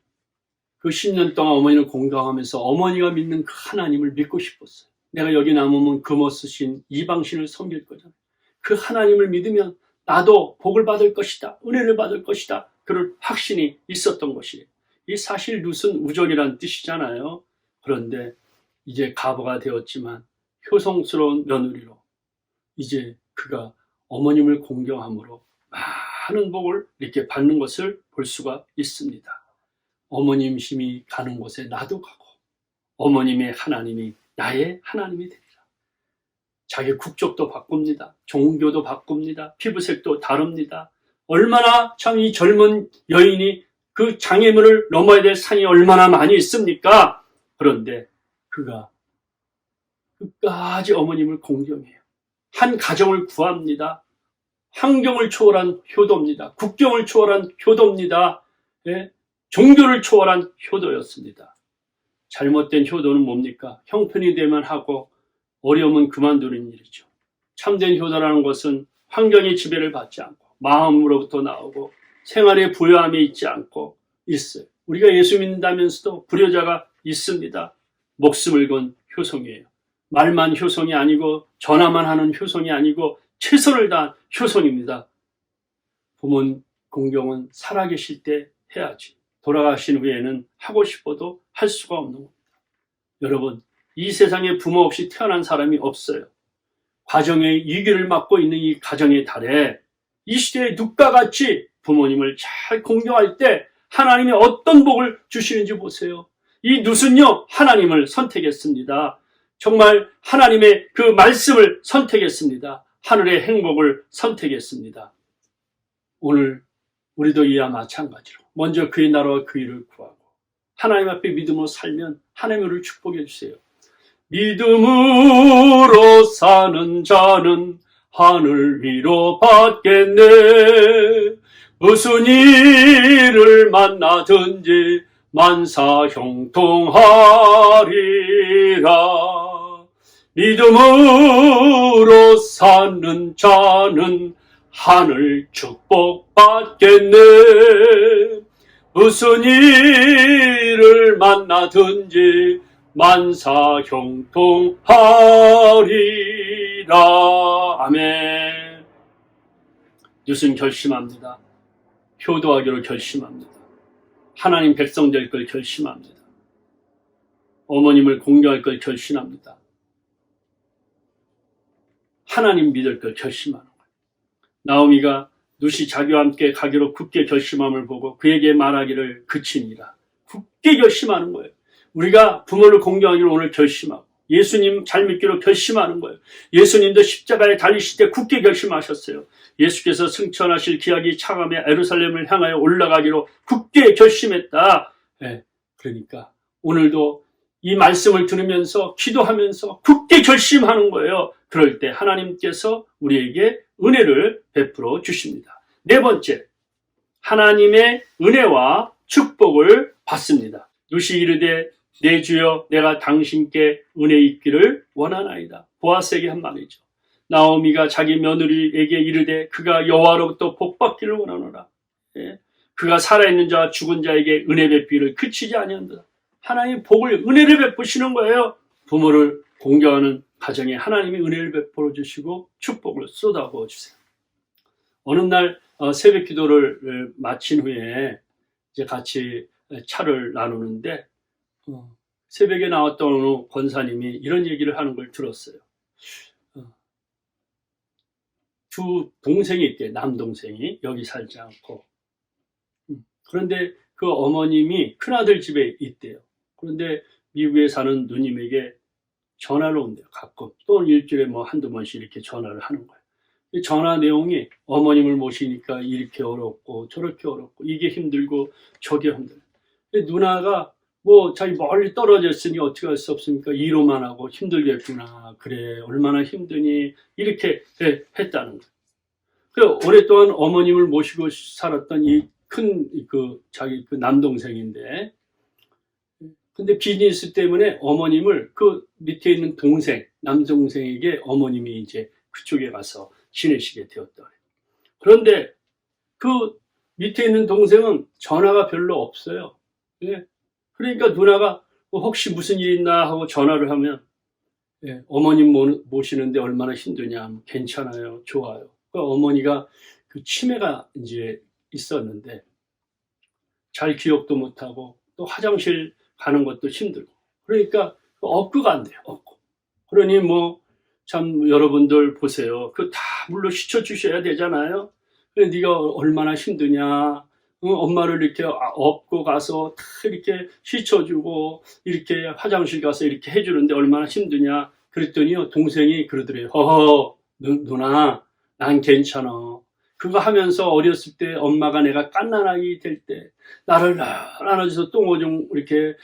그 10년 동안 어머니를 공경하면서 어머니가 믿는 그 하나님을 믿고 싶었어요. 내가 여기 남으면 금어 쓰신 이방신을 섬길 거잖아요. 그 하나님을 믿으면 나도 복을 받을 것이다. 은혜를 받을 것이다. 그런 확신이 있었던 것이에요. 이 사실 룻은 우정이란 뜻이잖아요. 그런데 이제 가부가 되었지만 효성스러운 며느리로 이제 그가 어머님을 공경함으로 많은 복을 이렇게 받는 것을 볼 수가 있습니다. 어머님 힘이 가는 곳에 나도 가고 어머님의 하나님이 나의 하나님이 됩니다. 자기 국적도 바꿉니다. 종교도 바꿉니다. 피부색도 다릅니다. 얼마나 참 이 젊은 여인이 그 장애물을 넘어야 될 산이 얼마나 많이 있습니까? 그런데 그가 끝까지 어머님을 공경해요. 한 가정을 구합니다. 환경을 초월한 효도입니다. 국경을 초월한 효도입니다. 종교를 초월한 효도였습니다. 잘못된 효도는 뭡니까? 형편이 되면 하고 어려우면 그만두는 일이죠. 참된 효도라는 것은 환경의 지배를 받지 않고 마음으로부터 나오고 생활에 부요함이 있지 않고 있어요. 우리가 예수 믿는다면서도 불효자가 있습니다. 목숨을 건 효성이에요. 말만 효성이 아니고 전화만 하는 효성이 아니고 최선을 다한 효성입니다. 부모 공경은 살아계실 때 해야지. 돌아가신 후에는 하고 싶어도 할 수가 없는 겁니다. 여러분, 이 세상에 부모 없이 태어난 사람이 없어요. 가정의 위기를 맞고 있는 이 가정의 달에 이 시대에 누가 같이 부모님을 잘 공경할 때 하나님이 어떤 복을 주시는지 보세요. 이 룻은요, 하나님을 선택했습니다. 정말 하나님의 그 말씀을 선택했습니다. 하늘의 행복을 선택했습니다. 오늘 우리도 이와 마찬가지로 먼저 그의 나라와 그 일을 구하고 하나님 앞에 믿음으로 살면 하나님의 우리를 축복해 주세요. 믿음으로 사는 자는 하늘 위로 받겠네. 무슨 일을 만나든지 만사 형통하리라. 믿음으로 사는 자는 하늘 축복받겠네. 무슨 일을 만나든지 만사 형통하리라. 아멘. 룻은 결심합니다. 효도하기로 결심합니다. 하나님 백성 될 걸 결심합니다. 어머님을 공경할 걸 결심합니다. 하나님 믿을 걸 결심하는 거예요. 나오미가 룻이 자기와 함께 가기로 굳게 결심함을 보고 그에게 말하기를 그치니라. 굳게 결심하는 거예요. 우리가 부모를 공경하기로 오늘 결심하고 예수님 잘 믿기로 결심하는 거예요. 예수님도 십자가에 달리실 때 굳게 결심하셨어요. 예수께서 승천하실 기약이 차감해 예루살렘을 향하여 올라가기로 굳게 결심했다. 네, 그러니까 오늘도 이 말씀을 들으면서 기도하면서 굳게 결심하는 거예요. 그럴 때 하나님께서 우리에게 은혜를 베풀어 주십니다. 네 번째, 하나님의 은혜와 축복을 받습니다. 룻이 이르되 내 주여 내가 당신께 은혜 있기를 원하나이다. 보아스에게 한 말이죠. 나오미가 자기 며느리에게 이르되 그가 여호와로부터 복받기를 원하노라. 예. 그가 살아있는 자와 죽은 자에게 은혜 베푸기를 그치지 아니한다. 하나님 복을 은혜를 베푸시는 거예요. 부모를 공경하는 가정에 하나님이 은혜를 베풀어 주시고 축복을 쏟아부어 주세요. 어느 날 새벽 기도를 마친 후에 이제 같이 차를 나누는데 새벽에 나왔던 어느 권사님이 이런 얘기를 하는 걸 들었어요. 두 동생이 있대, 남동생이 여기 살지 않고. 그런데 그 어머님이 큰아들 집에 있대요. 그런데 미국에 사는 누님에게 전화를 온대요. 가끔 또 일주일에 뭐 한두 번씩 이렇게 전화를 하는 거예요. 이 전화 내용이 어머님을 모시니까 이렇게 어렵고 저렇게 어렵고 이게 힘들고 저게 힘들고. 누나가 뭐 자기 멀리 떨어져 있으니 어떻게 할 수 없습니까? 이로만 하고 힘들겠구나. 그래 얼마나 힘드니 이렇게 했다는 거예요. 그 오랫동안 어머님을 모시고 살았던 이 큰 자기 남동생인데, 근데 비즈니스 때문에 어머님을 그 밑에 있는 남동생에게 어머님이 이제 그쪽에 가서 지내시게 되었더래. 그런데 그 밑에 있는 동생은 전화가 별로 없어요. 예. 그러니까 누나가 혹시 무슨 일 있나 하고 전화를 하면 어머님 모시는데 얼마나 힘드냐, 괜찮아요, 좋아요. 그 어머니가 그 치매가 이제 있었는데 잘 기억도 못하고 또 화장실 가는 것도 힘들고 그러니까 업구가 안 돼요. 업구. 그러니 뭐 참 여러분들 보세요. 그 다 물로 씻어 주셔야 되잖아요. 근데 네가 얼마나 힘드냐. 엄마를 이렇게 업고 가서 다 이렇게 씻어주고 이렇게 화장실 가서 이렇게 해주는데 얼마나 힘드냐. 그랬더니요 동생이 그러더래요. 허허 누나 난 괜찮아. 그거 하면서 어렸을 때 엄마가 내가 갓난아기 될 때 나를 안아줘서 똥오줌 이렇게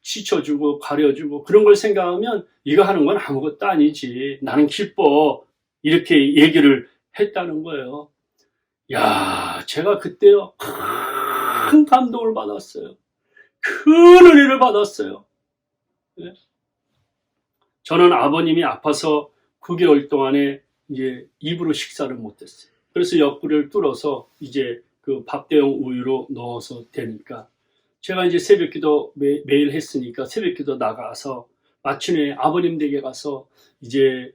씻어주고 가려주고 그런 걸 생각하면 이거 하는 건 아무것도 아니지. 나는 기뻐. 이렇게 얘기를 했다는 거예요. 야, 제가 그때요 큰 감동을 받았어요. 큰 은혜를 받았어요. 네? 저는 아버님이 아파서 9개월 동안에 이제 입으로 식사를 못했어요. 그래서 옆구리를 뚫어서 이제 그 밥 대용 우유로 넣어서 되니까 제가 이제 새벽기도 매일 했으니까 새벽기도 나가서 마침내 아버님 댁에 가서 이제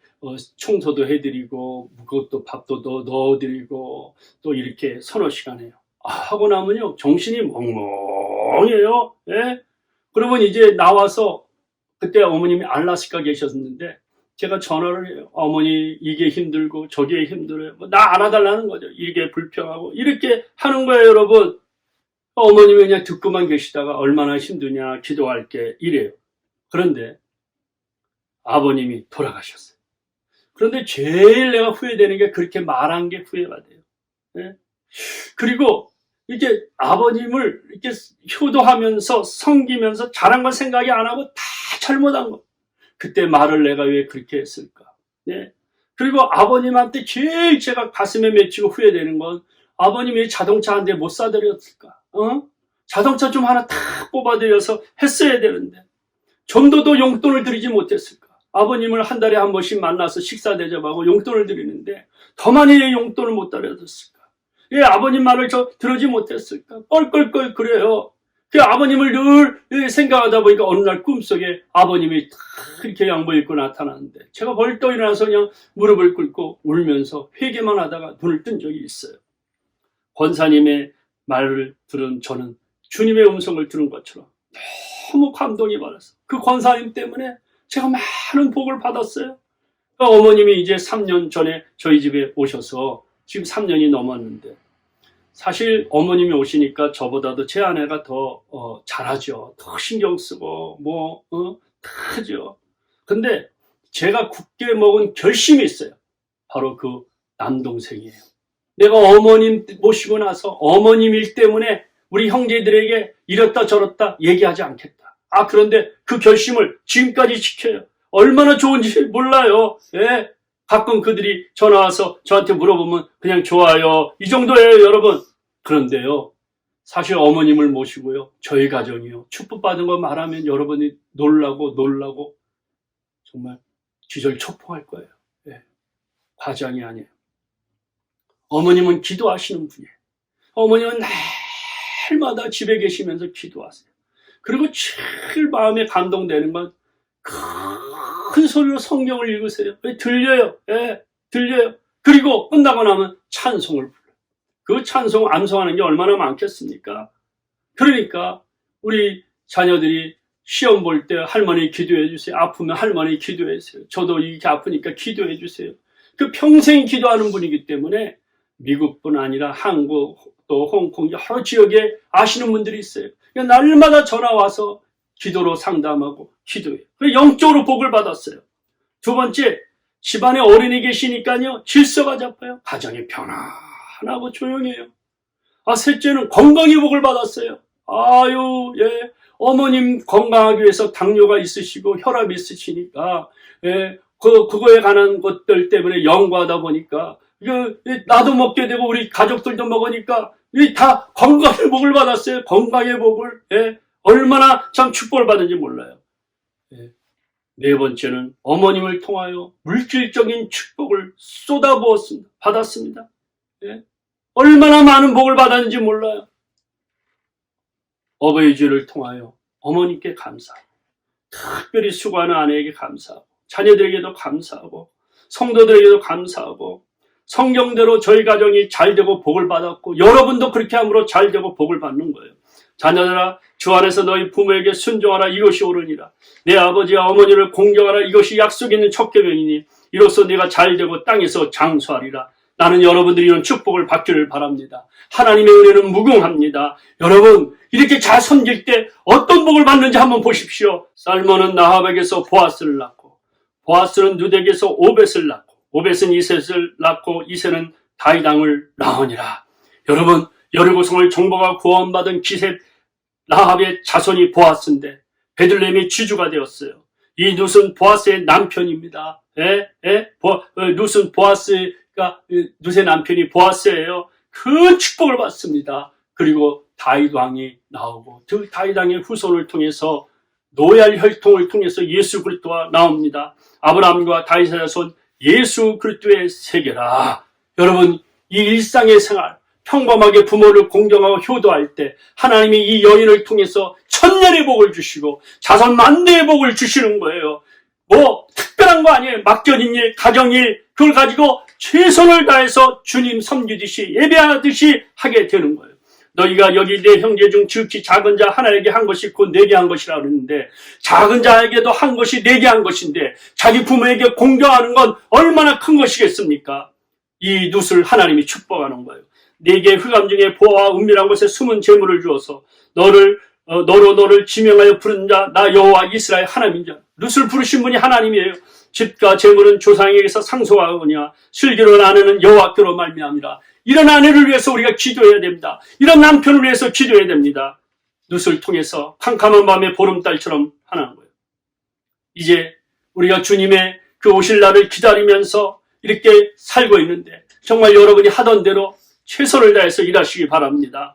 청소도 해드리고 그것도 밥도 넣어드리고 또 이렇게 서너 시간 해요. 하고 나면요 정신이 멍멍해요. 예? 그러면 이제 나와서 그때 어머님이 알라스카 계셨는데 제가 전화를 해요. 어머니 이게 힘들고 저게 힘들어요. 나 알아달라는 거죠. 이게 불평하고 이렇게 하는 거예요, 여러분. 어머님이 그냥 듣고만 계시다가 얼마나 힘드냐 기도할게 이래요. 그런데 아버님이 돌아가셨어요. 그런데 제일 내가 후회되는 게 그렇게 말한 게 후회가 돼요. 네? 그리고 이렇게 아버님을 이렇게 효도하면서 섬기면서 잘한 건 생각이 안 하고 다 잘못한 거. 그때 말을 내가 왜 그렇게 했을까? 네? 그리고 아버님한테 제일 제가 가슴에 맺히고 후회되는 건 아버님이 자동차 한 대 못 사드렸을까? 자동차 좀 하나 탁 뽑아드려서 했어야 되는데 좀 더 용돈을 드리지 못했을까? 아버님을 한 달에 한 번씩 만나서 식사 대접하고 용돈을 드리는데 더 많이 용돈을 못 드렸을까? 예, 아버님 말을 들으지 못했을까? 껄껄껄 그래요. 그 아버님을 늘 생각하다 보니까 어느 날 꿈속에 아버님이 그렇게 양복 입고 나타나는데 제가 벌떡 일어나서 그냥 무릎을 꿇고 울면서 회개만 하다가 눈을 뜬 적이 있어요. 권사님의 말을 들은 저는 주님의 음성을 들은 것처럼 너무 감동이 받았어요. 그 권사님 때문에 제가 많은 복을 받았어요. 어머님이 이제 3년 전에 저희 집에 오셔서 지금 3년이 넘었는데 사실 어머님이 오시니까 저보다도 제 아내가 더 잘하죠. 더 신경 쓰고 다 하죠. 근데 제가 굳게 먹은 결심이 있어요. 바로 그 남동생이에요. 내가 어머님 모시고 나서 어머님 일 때문에 우리 형제들에게 이렇다 저렇다 얘기하지 않겠다. 그런데 그 결심을 지금까지 지켜요. 얼마나 좋은지 몰라요. 예. 가끔 그들이 전화 와서 저한테 물어보면 그냥 좋아요. 이 정도예요, 여러분. 그런데요. 사실 어머님을 모시고요. 저희 가정이요. 축복받은 거 말하면 여러분이 놀라고 정말 기절초풍할 거예요. 예. 과장이 아니에요. 어머님은 기도하시는 분이에요. 어머님은 날마다 집에 계시면서 기도하세요. 그리고 제일 마음에 감동되는 건 큰 소리로 성경을 읽으세요. 들려요. 예, 들려요. 그리고 끝나고 나면 찬송을 불러요. 그 찬송 암송하는 게 얼마나 많겠습니까? 그러니까 우리 자녀들이 시험 볼 때 할머니 기도해 주세요. 아프면 할머니 기도해 주세요. 저도 이렇게 아프니까 기도해 주세요. 그 평생 기도하는 분이기 때문에 미국뿐 아니라 한국 또 홍콩 여러 지역에 아시는 분들이 있어요. 그러니까 날마다 전화 와서 기도로 상담하고 기도해요. 영적으로 복을 받았어요. 두 번째, 집안에 어른이 계시니까요. 질서가 잡혀요. 가정이 편안하고 조용해요. 셋째는 건강의 복을 받았어요. 예. 어머님 건강하기 위해서 당뇨가 있으시고 혈압이 있으시니까 예. 그거에 관한 것들 때문에 연구하다 보니까 나도 먹게 되고 우리 가족들도 먹으니까 다 건강의 복을 받았어요. 건강의 복을. 예. 얼마나 참 축복을 받은지 몰라요. 예. 네 번째는 어머님을 통하여 물질적인 축복을 받았습니다. 예. 얼마나 많은 복을 받았는지 몰라요. 어버이 주일을 통하여 어머님께 감사하고 특별히 수고하는 아내에게 감사하고 자녀들에게도 감사하고 성도들에게도 감사하고 성경대로 저희 가정이 잘되고 복을 받았고 여러분도 그렇게 함으로 잘되고 복을 받는 거예요. 자녀들아 주 안에서 너희 부모에게 순종하라 이것이 옳으니라. 내 아버지와 어머니를 공경하라 이것이 약속 있는 첫 계명이니 이로써 네가 잘되고 땅에서 장수하리라. 나는 여러분들이 이런 축복을 받기를 바랍니다. 하나님의 은혜는 무궁합니다. 여러분 이렇게 잘 섬길 때 어떤 복을 받는지 한번 보십시오. 살몬은 나합에게서 보아스를 낳고 보아스는 누덱에서 오벳을 낳고 오벳은 이셋을 낳고 이셋은 다윗 왕을 낳으니라. 여러분 여리고성을 정복하고 구원받은 기셉 라합의 자손이 보아스인데 베들레헴이 지주가 되었어요. 이 룻은 보아스의 남편입니다. 룻은 보아스가 룻의 남편이 보아스예요. 큰 축복을 받습니다. 그리고 다윗 왕이 나오고 그 다윗 왕의 후손을 통해서 노얄 혈통을 통해서 예수 그리스도가 나옵니다. 아브라함과 다윗의 자손 예수 그리스도의 세계라. 여러분 이 일상의 생활 평범하게 부모를 공경하고 효도할 때 하나님이 이 여인을 통해서 천년의 복을 주시고 자손 만대의 복을 주시는 거예요. 뭐 특별한 거 아니에요. 맡겨진 일, 가정일, 그걸 가지고 최선을 다해서 주님 섬기듯이 예배하듯이 하게 되는 거예요. 너희가 여기 내 형제 중 지극히 작은 자 하나에게 한 것이 곧 내게 한 것이라 그러는데, 작은 자에게도 한 것이 내게 한 것인데 자기 부모에게 공경하는 건 얼마나 큰 것이겠습니까? 이 룻을 하나님이 축복하는 거예요. 내게 흑암 중에 보화와 은밀한 곳에 숨은 재물을 주어서 너를 지명하여 부른 자 나 여호와 이스라엘 하나님인 자. 룻을 부르신 분이 하나님이에요. 집과 재물은 조상에게서 상속하거니와 슬기로 나누는 여호와께로 말미암이라. 이런 아내를 위해서 우리가 기도해야 됩니다. 이런 남편을 위해서 기도해야 됩니다. 룻을 통해서 캄캄한 밤의 보름달처럼 하나는 거예요. 이제 우리가 주님의 그 오실 날을 기다리면서 이렇게 살고 있는데, 정말 여러분이 하던 대로 최선을 다해서 일하시기 바랍니다.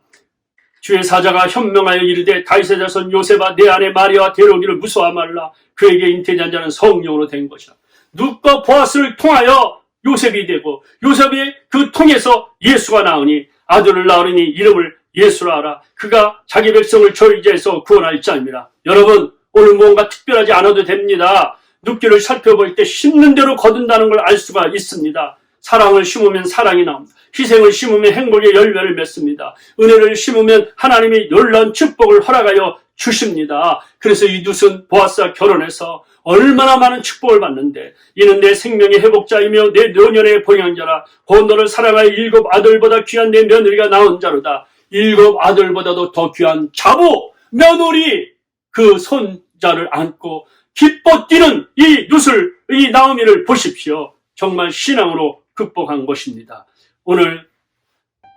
주의 사자가 현명하여 이르되 다윗의 자손 요셉아 내 아내 마리아와 데려오기를 무서워하지 말라. 그에게 잉태한 자는 성령으로 된 것이라. 룻과 보아스를 통하여 요셉이 되고 요셉이 그 통해서 예수가 나오니 아들을 낳으니 이름을 예수라 하라. 그가 자기 백성을 저희에서 구원할 자입니다. 여러분, 오늘 무언가 특별하지 않아도 됩니다. 룻기를 살펴볼 때 심는 대로 거둔다는 걸 알 수가 있습니다. 사랑을 심으면 사랑이 나옵니다. 희생을 심으면 행복의 열매를 맺습니다. 은혜를 심으면 하나님이 놀라운 축복을 허락하여 주십니다. 그래서 이 룻은 보아스와 결혼해서 얼마나 많은 축복을 받는데, 이는 내 생명의 회복자이며 내 노년의 봉양자라. 곧 너를 사랑하여 7 아들보다 귀한 내 며느리가 나온 자로다. 7 아들보다도 더 귀한 자부 며느리 그 손자를 안고 기뻐 뛰는 이 룻을, 이 나오미를 보십시오. 정말 신앙으로 극복한 것입니다. 오늘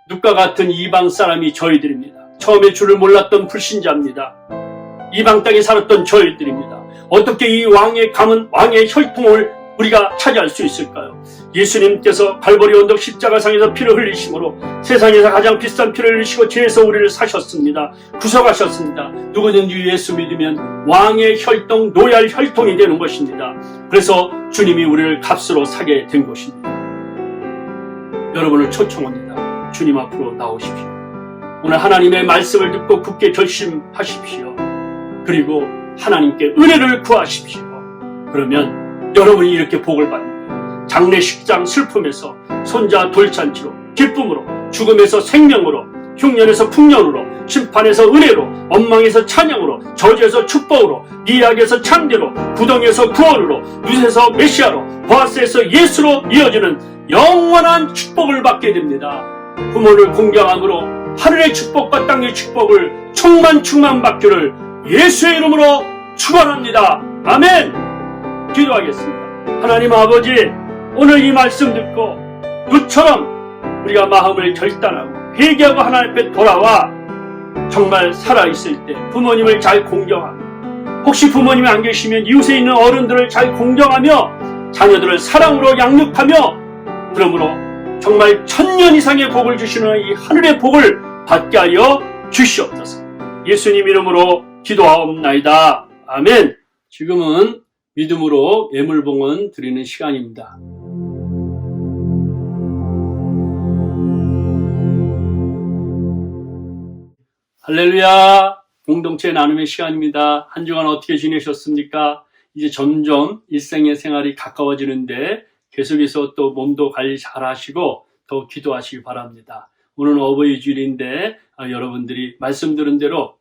룻과 같은 이방 사람이 저희들입니다. 처음에 주를 몰랐던 불신자입니다. 이방 땅에 살았던 저희들입니다. 어떻게 이 왕의 가문, 왕의 혈통을 우리가 차지할 수 있을까요? 예수님께서 갈보리 언덕 십자가상에서 피를 흘리심으로 세상에서 가장 비싼 피를 흘리시고 죄에서 우리를 사셨습니다. 구속하셨습니다. 누구든지 예수 믿으면 왕의 혈통, 노예할 혈통이 되는 것입니다. 그래서 주님이 우리를 값으로 사게 된 것입니다. 여러분을 초청합니다. 주님 앞으로 나오십시오. 오늘 하나님의 말씀을 듣고 굳게 결심하십시오. 그리고 하나님께 은혜를 구하십시오. 그러면 여러분이 이렇게 복을 받는 거예요. 장례식장 슬픔에서 손자 돌잔치로, 기쁨으로, 죽음에서 생명으로, 흉년에서 풍년으로, 심판에서 은혜로, 원망에서 찬양으로, 저주에서 축복으로, 미약에서 창대로, 구덩이에서 구원으로, 룻에서 메시아로, 보아스에서 예수로 이어지는 영원한 축복을 받게 됩니다. 부모를 공경함으로 하늘의 축복과 땅의 축복을 충만 받기를 예수의 이름으로 축원합니다. 아멘. 기도하겠습니다. 하나님 아버지, 오늘 이 말씀 듣고 룻처럼 우리가 마음을 결단하고 회개하고 하나님 앞에 돌아와 정말 살아있을 때 부모님을 잘 공경하며, 혹시 부모님이 안 계시면 이웃에 있는 어른들을 잘 공경하며 자녀들을 사랑으로 양육하며, 그러므로 정말 1000년 이상의 복을 주시는 이 하늘의 복을 받게 하여 주시옵소서. 예수님 이름으로 기도하옵나이다. 아멘. 지금은 믿음으로 예물봉헌 드리는 시간입니다. 할렐루야. 공동체 나눔의 시간입니다. 한 주간 어떻게 지내셨습니까? 이제 점점 일생의 생활이 가까워지는데 계속해서 또 몸도 관리 잘 하시고 더 기도하시기 바랍니다. 오늘은 어버이 주일인데 여러분들이 말씀 들은 대로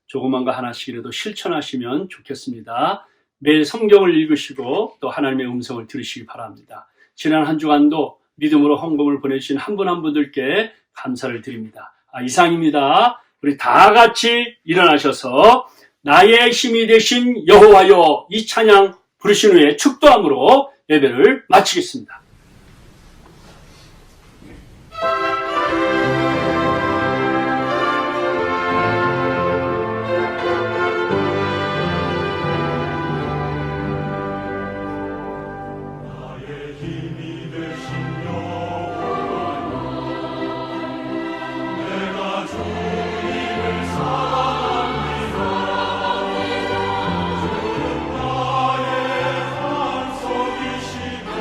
조그만 거 하나씩이라도 실천하시면 좋겠습니다. 매일 성경을 읽으시고 또 하나님의 음성을 들으시기 바랍니다. 지난 한 주간도 믿음으로 헌금을 보내주신 한 분 한 분들께 감사를 드립니다. 이상입니다. 우리 다 같이 일어나셔서 나의 힘이 되신 여호와여, 이 찬양 부르신 후에 축도함으로 예배를 마치겠습니다. 나의 산속이시고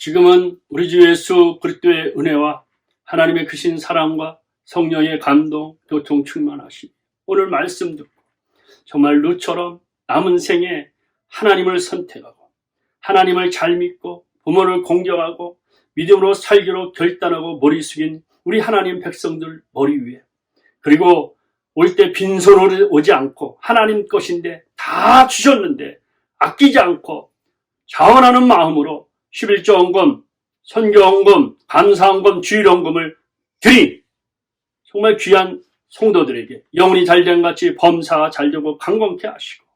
지금은 우리 주 예수 그리스도의 은혜와 하나님의 크신 사랑과 성령의 감동, 교통 충만하시니 오늘 말씀 듣고 정말 루처럼 남은 생에 하나님을 선택하고 하나님을 잘 믿고 부모를 공경하고 믿음으로 살기로 결단하고 머리 숙인 우리 하나님 백성들 머리 위에, 그리고 올 때 빈손으로 오지 않고 하나님 것인데 다 주셨는데 아끼지 않고 자원하는 마음으로 11조 헌금, 선교 헌금, 감사 헌금, 주일 헌금을 드린 정말 귀한 성도들에게 영혼이 잘된 같이 범사가 잘되고 강건케 하시고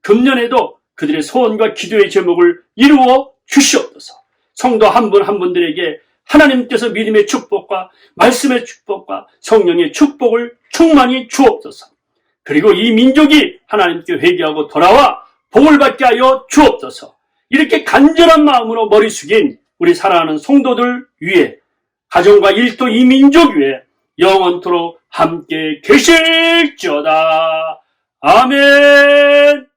금년에도 그들의 소원과 기도의 제목을 이루어 주시옵소서. 성도 한 분 한 분들에게 하나님께서 믿음의 축복과 말씀의 축복과 성령의 축복을 충만히 주옵소서. 그리고 이 민족이 하나님께 회개하고 돌아와 복을 받게 하여 주옵소서. 이렇게 간절한 마음으로 머리 숙인 우리 사랑하는 성도들 위에, 가정과 일도 이 민족 위에 영원토록 함께 계실지어다. 아멘.